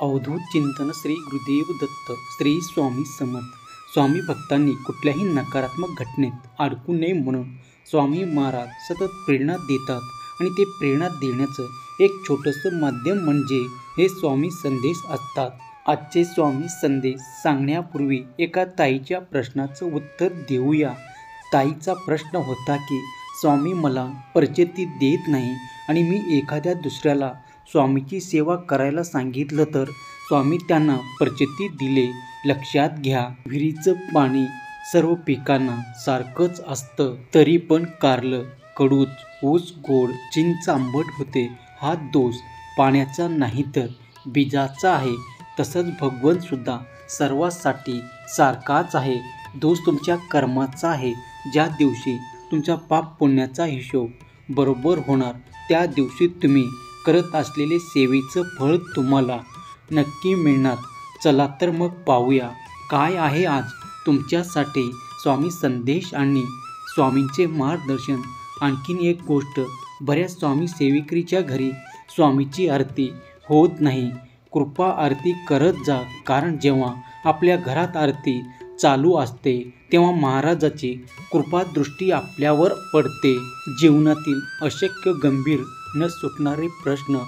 अवधूत चिंतन श्री गुरुदेव दत्त श्री स्वामी समर्थ. स्वामी भक्तांनी कुठल्याही नकारात्मक घटनेत अडकू नये म्हणून स्वामी महाराज सतत प्रेरणा देतात आणि ते प्रेरणा देण्याचं एक छोटंसं माध्यम म्हणजे हे स्वामी संदेश असतात. आजचे स्वामी संदेश सांगण्यापूर्वी एका ताईच्या प्रश्नाचं उत्तर देऊया. ताईचा प्रश्न होता की स्वामी मला प्रचिती देत नाही आणि मी एखाद्या दुसऱ्याला स्वामीची सेवा करायला सांगितलं तर स्वामी त्यांना प्रचिती दिले. लक्षात घ्या, विहिरीचं पाणी सर्व पिकांना सारखंच असतं, तरी पण कारलं कडूच, ऊस गोड, चिंच आंबट होते. हा दोष पाण्याचा नाही तर बीजाचा आहे. तसंच भगवंत सुद्धा सर्वांसाठी सारखाच आहे. दोष तुमच्या कर्माचा आहे. ज्या दिवशी तुमच्या पाप पुण्याचा हिशोब बरोबर होणार त्या दिवशी तुम्ही करत असलेले सेवेचं फळ तुम्हाला नक्की मिळणार. चला तर मग पाहूया काय आहे आज तुमच्यासाठी स्वामी संदेश आणि स्वामींचे मार्गदर्शन. आणखीन एक गोष्ट, बऱ्याच स्वामी सेविकरीच्या घरी स्वामीची आरती होत नाही. कृपा आरती करत जा, कारण जेव्हा आपल्या घरात आरती चालू असते तेव्हा महाराजाची कृपादृष्टी आपल्यावर पडते. जीवनातील अशक्य गंभीर न सुटणारे प्रश्न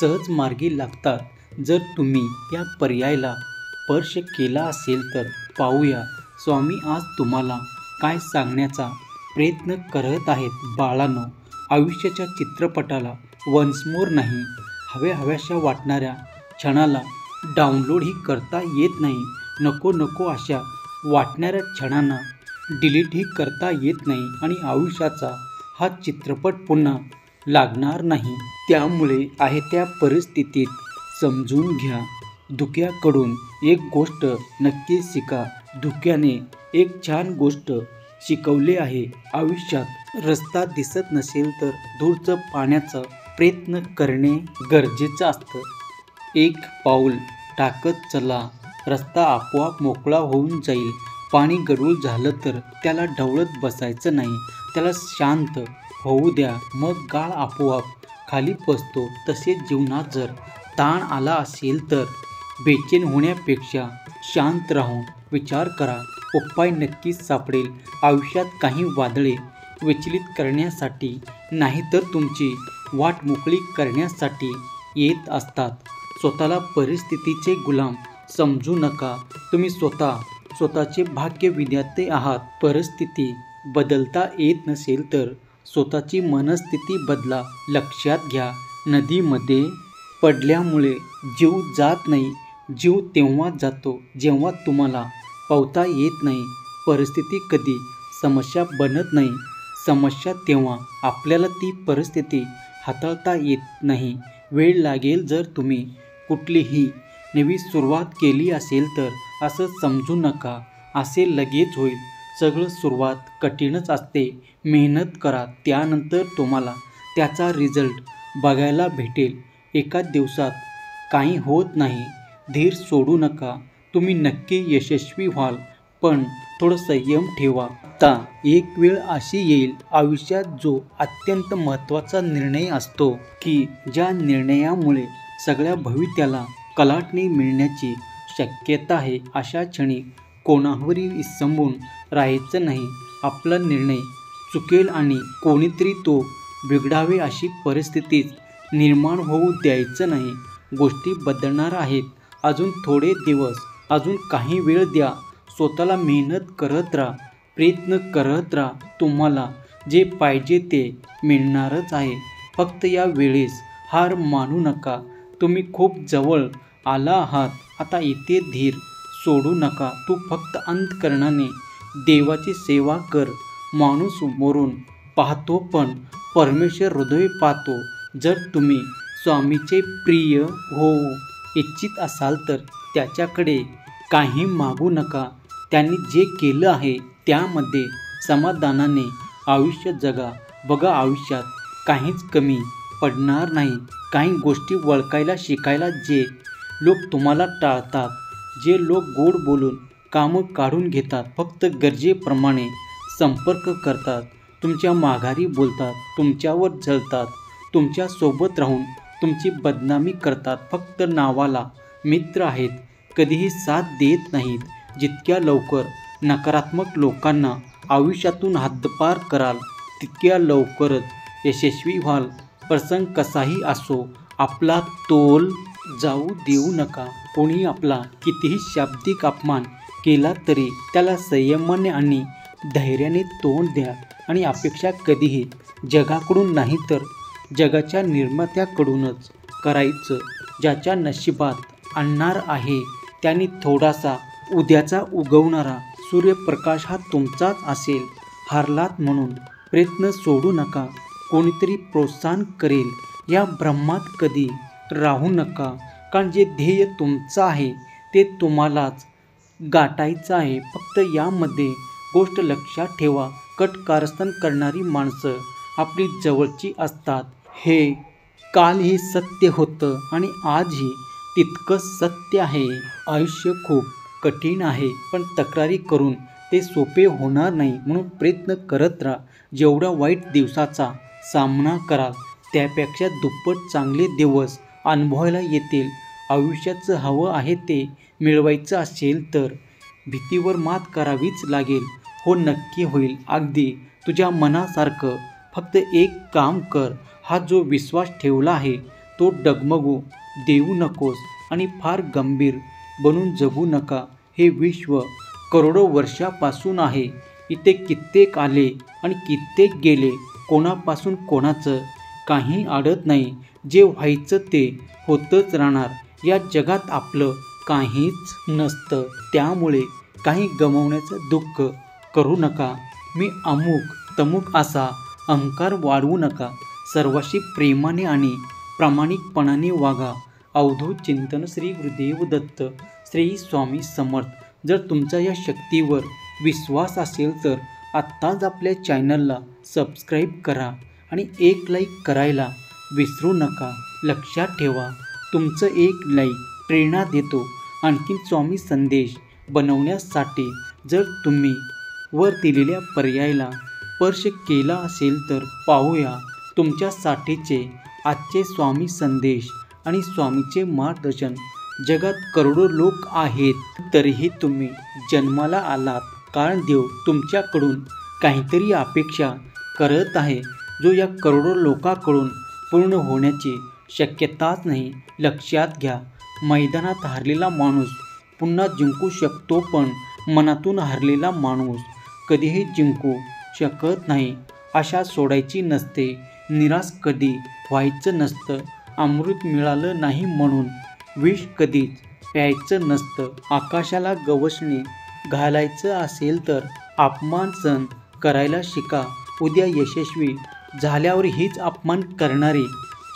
सहज मार्गी लागतात जर तुम्ही या पर्यायाला स्पर्श केला असेल तर. पाहूया स्वामी आज तुम्हाला काय सांगण्याचा प्रयत्न करत आहेत. बाळांनो, आयुष्याच्या चित्रपटाला वन्स मोर नाही. हव्याशा वाटणाऱ्या क्षणाला डाउनलोडही करता येत नाही. नको नको अशा वाटणाऱ्या क्षणांना डिलीटही करता येत नाही आणि आयुष्याचा हा चित्रपट पुन्हा लागणार नाही. त्यामुळे आहे त्या परिस्थितीत समजून घ्या. धुक्याकडून एक गोष्ट नक्की शिका. धुक्याने एक छान गोष्ट शिकवले आहे. आयुष्यात रस्ता दिसत नसेल तर दूरचं पाहण्याचा प्रयत्न करणे गरजेचं असतं. एक पाऊल टाकत चला, रस्ता आपोआप मोकळा होऊन जाईल. पाणी गढूळ झालं तर त्याला ढवळत बसायचं नाही, त्याला शांत होऊ द्या, मग गाळ आपोआप खाली बसतो. तसेच जीवनात जर ताण आला असेल तर बेचैन होण्यापेक्षा शांत राहून विचार करा, उपाय नक्कीच सापडेल. आयुष्यात काही वादळे विचलित करण्यासाठी नाही तर तुमची वाट मोकळी करण्यासाठी येत असतात. स्वतःला परिस्थितीचे गुलाम समजू नका. तुम्ही स्वतःचे भाग्य विधाते आहात. परिस्थिती बदलता येत नसेल तर स्वतःची मनस्थिती बदला. लक्षात घ्या, नदीमध्ये पडल्यामुळे जीव जात नाही. जीव तेव्हा जातो जेव्हा तुम्हाला पोहता येत नाही. परिस्थिती कधी समस्या बनत नाही. समस्या तेव्हा आपल्याला ती परिस्थिती हाताळता येत नाही. वेळ लागेल. जर तुम्ही कुठलीही नवी सुरुवात केली असेल तर असं समजू नका असे लगेच होईल. सगळं सुरुवात कठीणच असते. मेहनत करा, त्यानंतर तुम्हाला त्याचा रिझल्ट बघायला भेटेल. एका दिवसात काही होत नाही. धीर सोडू नका. तुम्ही नक्की यशस्वी व्हाल, पण थोडं संयम ठेवा. आता एक वेळ अशी येईल आयुष्यात जो अत्यंत महत्त्वाचा निर्णय असतो की ज्या निर्णयामुळे सगळ्या भविष्याला कलाटणी मिळण्याची शक्यता आहे. अशा क्षणी कोणावरही विसंबून राहायचं नाही. आपला निर्णय चुकेल आणि कोणीतरी तो बिघडावे अशी परिस्थितीच निर्माण होऊ द्यायचं नाही. गोष्टी बदलणार आहेत. अजून थोडे दिवस, अजून काही वेळ द्या. स्वतःला मेहनत करत राहा, प्रयत्न करत राहा. तुम्हाला जे पाहिजे ते मिळणारच आहे. फक्त या वेळेस हार मानू नका. तुम्ही खूप जवळ आला आहात. आता इथे धीर सोडू नका. तू फक्त अंतःकरणाने देवाची सेवा कर. माणूस समोरून पाहतो पण परमेश्वर हृदय पाहतो. जर तुम्ही स्वामीचे प्रिय होऊ इच्छित असाल तर त्याच्याकडे काही मागू नका. त्यांनी जे केलं आहे त्यामध्ये समाधानाने आयुष्य जगा. बघा, आयुष्यात काहीच कमी पडणार नाही. काही गोष्टी ओळखायला शिकायला. जे लोक तुम्हाला टाळतात, जे लोक गोड बोलून कामं काढून घेतात, फक्त गरजेप्रमाणे संपर्क करतात, तुमच्या माघारी बोलतात, तुमच्यावर जळतात, तुमच्यासोबत राहून तुमची बदनामी करतात, फक्त नावाला मित्र आहेत, कधीही साथ देत नाहीत. जितक्या लवकर नकारात्मक लोकांना आयुष्यातून हद्दपार कराल तितक्या लवकरच यशस्वी व्हाल. प्रसंग कसाही असो, आपला तोल जाऊ देऊ नका. कोणी आपला कितीही शाब्दिक अपमान केला तरी त्याला संयमाने आणि धैर्याने तोंड द्या. आणि अपेक्षा कधीही जगाकडून नाही तर जगाच्या निर्मात्याकडूनच करायचं. ज्याच्या नशिबात आणणार आहे त्याने थोडासा उद्याचा उगवणारा सूर्यप्रकाश हा तुमचाच असेल. हारलात म्हणून प्रयत्न सोडू नका. कोणीतरी प्रोत्साहन करेल या भ्रमात कधी राहू नका. कारण जे ध्येय तुमचं आहे ते तुम्हालाच गाठायचं आहे. फक्त यामध्ये गोष्ट लक्षात ठेवा, कट कारस्थान करणारी माणसं आपली जवळची असतात. हे कालही सत्य होतं आणि आजही तितकंच सत्य आहे. आयुष्य खूप कठीण आहे, पण तक्रारी करून ते सोपे होणार नाही. म्हणून प्रयत्न करत राहा. जेवढ्या वाईट दिवसाचा सामना कराल त्यापेक्षा दुप्पट चांगले दिवस अनुभवायला येतील. आयुष्याचं हवं आहे ते मिळवायचं असेल तर भीतीवर मात करावीच लागेल. हो, नक्की होईल, अगदी तुझ्या मनासारखं. फक्त एक काम कर, हा जो विश्वास ठेवला आहे तो डगमगू देऊ नकोस आणि फार गंभीर बनून जगू नका. हे विश्व करोडो वर्षापासून आहे. इथे कित्येक आले आणि कित्येक गेले. कोणापासून कोणाचं काही अडत नाही. जे व्हायचं ते होतच राहणार. या जगात आपलं काहीच नसतं, त्यामुळे काही गमावण्याचं दुःख करू नका. मी अमुक तमुक असा अहंकार वाढवू नका. सर्वाशी प्रेमाने आणि प्रामाणिकपणाने वागा. अवधूत चिंतन. श्री गुरुदेव दत्त. श्री स्वामी समर्थ. जर तुमचा या शक्तीवर विश्वास असेल तर आत्ताच आपल्या चॅनलला सबस्क्राईब करा आणि एक लाईक करायला विसरू नका. लक्षात ठेवा, तुमचं एक लाईक प्रेरणा देतो आणखीन स्वामी संदेश बनवण्यासाठी. जर तुम्ही वर दिलेल्या पर्यायाला स्पर्श केला असेल तर पाहूया तुमच्यासाठीचे आजचे स्वामी संदेश आणि स्वामीचे मार्गदर्शन. जगात करोडो लोक आहेत तरीही तुम्ही जन्माला आलात कारण देव तुमच्याकडून काहीतरी अपेक्षा करत आहे, जो या करोडो लोकांकडून पूर्ण होण्याची शक्यताच नाही. लक्षात घ्या, मैदानात हारलेला माणूस पुन्हा जिंकू शकतो, पण मनातून हारलेला माणूस कधीही जिंकू शकत नाही. आशा सोडायची नसते, निराश कधी व्हायचं नसतं. अमृत मिळालं नाही म्हणून विष कधीच प्यायचं नसतं. आकाशाला गवसणी घालायचं असेल तर अपमान सहन करायला शिका. उद्या यशस्वी झाल्यावर हीच अपमान करणारे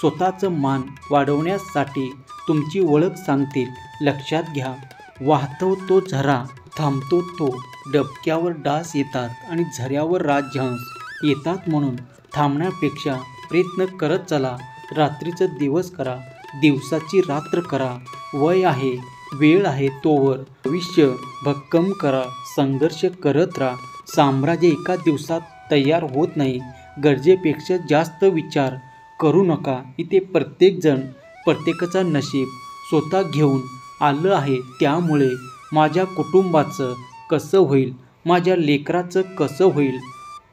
स्वतःचं मान वाढवण्यासाठी तुमची ओळख सांगतील. लक्षात घ्या, वाहतो तो झरा, थांबतो तो. डबक्यावर डास येतात आणि झऱ्यावर राजहंस येतात. म्हणून थांबण्यापेक्षा प्रयत्न करत चला. रात्रीचं दिवस करा, दिवसाची रात्र करा. वय आहे, वेळ आहे तोवर भविष्य भक्कम करा. संघर्ष करत राहा. साम्राज्य एका दिवसात तयार होत नाही. गरजेपेक्षा जास्त विचार करू नका. इथे प्रत्येकजण प्रत्येकाचा नशीब स्वतः घेऊन आलं आहे. त्यामुळे माझ्या कुटुंबाचं कसं होईल, माझ्या लेकराचं कसं होईल,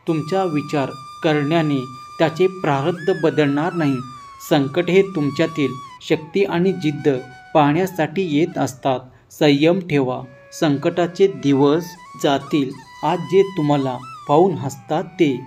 तुमचा विचार करण्याने त्याचे प्रारब्ध बदलणार नाही. संकट हे तुमच्यातील शक्ती आणि जिद्द पाहण्यासाठी येत असतात. संयम ठेवा. संकटाचे दिवस जातील. आज जे तुम्हाला पाहून हसतात ते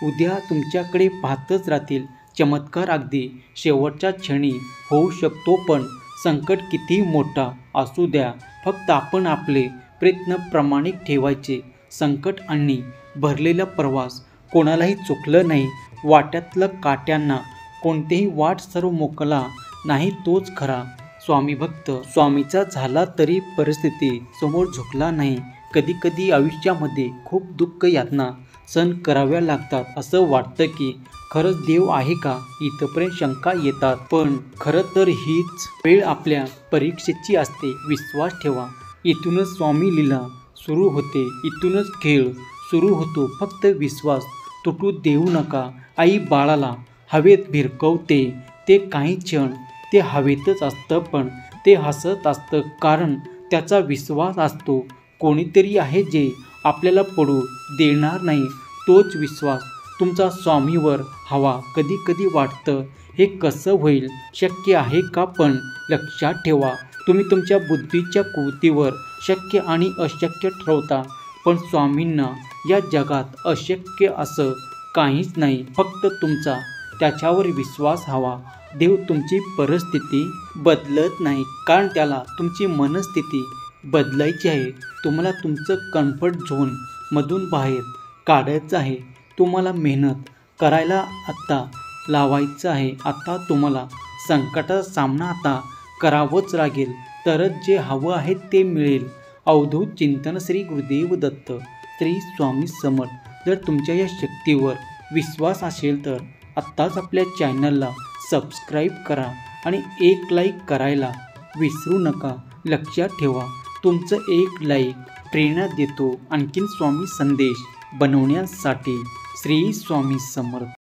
उद्या तुमच्याकडे पाहतच राहतील. चमत्कार अगदी शेवटच्या क्षणी होऊ शकतो, पण संकट किती मोठा असू द्या, फक्त आपण आपले प्रयत्न प्रामाणिक ठेवायचे. संकट आणि भरलेला प्रवास कोणालाही चुकलं नाही. वाट्यातलं काट्यांना कोणतेही वाट सर्व मोकला नाही, तोच खरा स्वामी भक्त. स्वामीचा झाला तरी परिस्थिती समोर झुकला नाही. कधी कधी आयुष्यामध्ये खूप दुःख यातना सहन कराव्या लागतात. असं वाटतं की खरंच देव आहे का, इथपर्यंत शंका येतात. पण खरं तर हीच वेळ आपल्या परीक्षेची असते. विश्वास ठेवा, इथूनच स्वामी लीला सुरू होते, इथूनच खेळ सुरू होतो. फक्त विश्वास तुटू देऊ नका. आई बाळाला हवेत भिरकवते, ते काही क्षण ते हवेतच असतं, पण ते हसत असतं, कारण त्याचा विश्वास असतो कोणीतरी आहे जे आपल्याला पडू देणार नाही. तोच विश्वास तुमचा स्वामीवर हवा. कधी कधी वाटतं हे कसं होईल, शक्य आहे का? पण लक्षात ठेवा, तुम्ही तुमच्या बुद्धीच्या कुवतीवर शक्य आणि अशक्य ठरवता, पण स्वामींना या जगात अशक्य असं काहीच नाही. फक्त तुमचा त्याच्यावर विश्वास हवा. देव तुमची परिस्थिती बदलत नाही, कारण त्याला तुमची मनस्थिती बदलायची आहे. तुम्हाला तुमचं कम्फर्ट झोन मधून बाहेर काढायचं आहे. तुम्हाला मेहनत करायला आता लावायचं आहे. आता तुम्हाला संकटाचा सामना आता करावंच लागेल, तरच जे हवं आहे ते मिळेल. अवधूत चिंतन. श्री गुरुदेव दत्त. श्री स्वामी समर्थ. जर तुमच्या या शक्तीवर विश्वास असेल तर आत्ताच आपल्या चॅनलला सबस्क्राईब करा आणि एक लाईक करायला विसरू नका. लक्षात ठेवा, तुमचं एक लाईक प्रेरणा देतो आणखीन स्वामी संदेश बनवण्यासाठी. श्री स्वामी समर्थ.